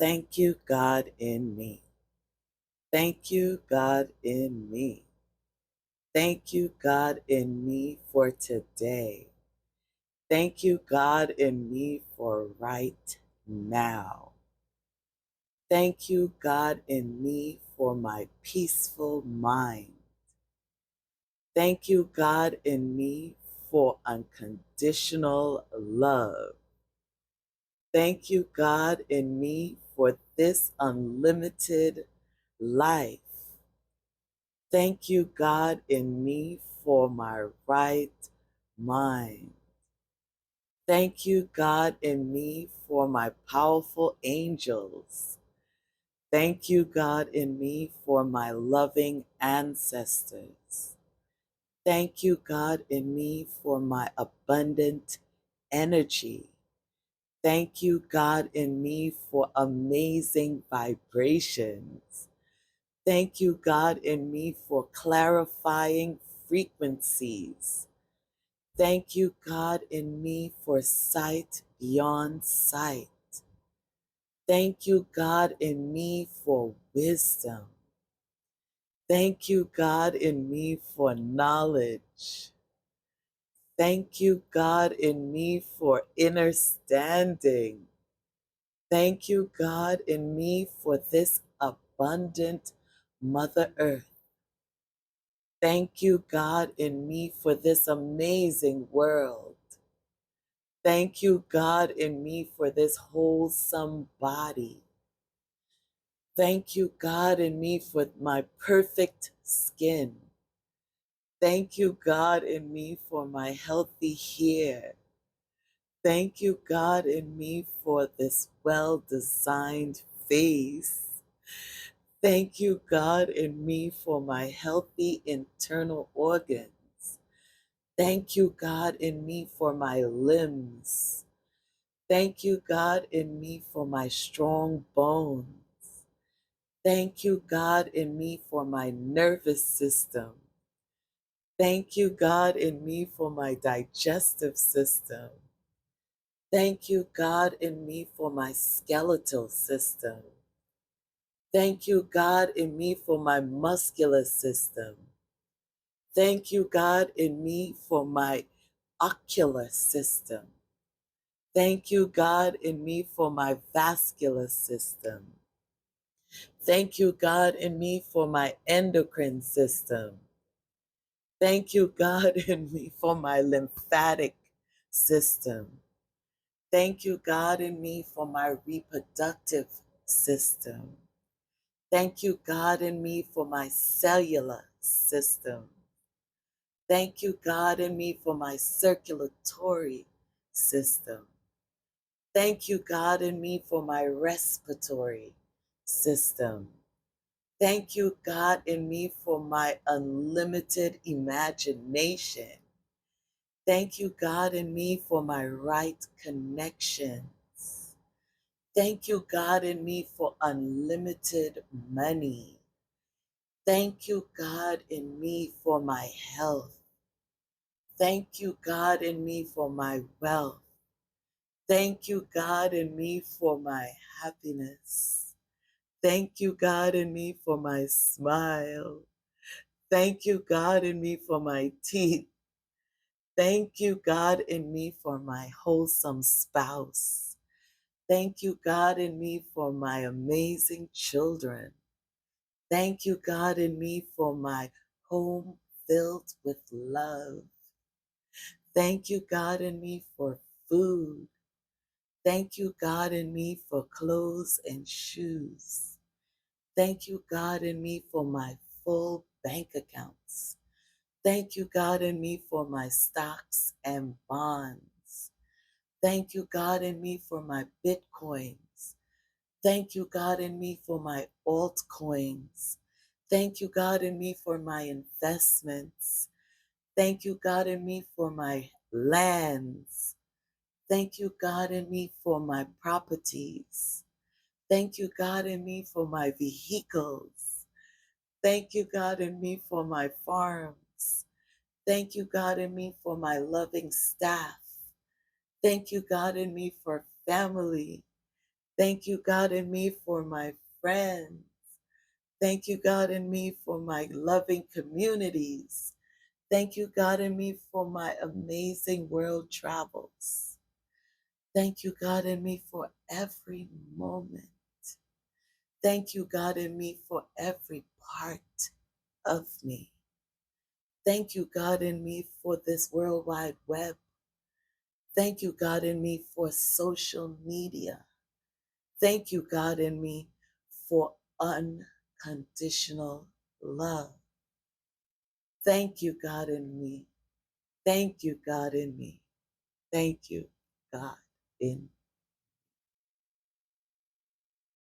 Thank you, God in me. Thank you, God in me. Thank you, God in me for today. Thank you, God in me for right now. Thank you, God in me for my peaceful mind. Thank you, God in me for unconditional love. Thank you, God in me for this unlimited life. Thank you, God, in me for my right mind. Thank you, God, in me for my powerful angels. Thank you, God, in me for my loving ancestors. Thank you, God, in me for my abundant energy. Thank you, God, in me for amazing vibrations. Thank you, God, in me for clarifying frequencies. Thank you, God, in me for sight beyond sight. Thank you, God, in me for wisdom. Thank you, God, in me for knowledge. Thank you, God, in me for understanding. Thank you, God, in me for this abundant Mother Earth. Thank you, God, in me for this amazing world. Thank you, God, in me for this wholesome body. Thank you, God, in me for my perfect skin. Thank you, God, in me for my healthy hair. Thank you, God, in me for this well-designed face. Thank you, God, in me for my healthy internal organs. Thank you, God, in me for my limbs. Thank you, God, in me for my strong bones. Thank you, God, in me for my nervous system. Thank you, God, in me for my digestive system. Thank you, God, in me for my skeletal system. Thank you, God, in me for my muscular system. Thank you, God, in me for my ocular system. Thank you, God, in me for my vascular system. Thank you, God, in me for my endocrine system. Thank you, God, in me for my lymphatic system. Thank you, God, in me for my reproductive system. Thank you, God, in me for my cellular system. Thank you, God, in me for my circulatory system. Thank you, God, in me for my respiratory system. Thank you, God, in me for my unlimited imagination. Thank you, God, in me for my right connections. Thank you, God, in me for unlimited money. Thank you, God, in me for my health. Thank you, God, in me for my wealth. Thank you, God, in me for my happiness. Thank you, God, in me for my smile. Thank you, God, in me for my teeth. Thank you, God, in me for my wholesome spouse. Thank you, God, in me for my amazing children. Thank you, God, in me for my home filled with love. Thank you, God, in me for food. Thank you, God, in me for clothes and shoes. Thank you, God, in me for my full bank accounts. Thank you, God, in me for my stocks and bonds. Thank you, God, in me for my bitcoins. Thank you, God, in me for my altcoins. Thank you, God, in me for my investments. Thank you, God, in me for my lands. Thank you, God, in me for my properties. Thank you, God, in me for my vehicles. Thank you, God, in me for my farms. Thank you, God, in me for my loving staff. Thank you, God, in me for family. Thank you, God, in me for my friends. Thank you, God, in me for my loving communities. Thank you, God, in me for my amazing world travels. Thank you, God, in me for every moment. Thank you, God, in me for every part of me. Thank you, God, in me for this World Wide Web. Thank you, God, in me for social media. Thank you, God, in me for unconditional love. Thank you, God, in me. Thank you, God, in me. Thank you, God, in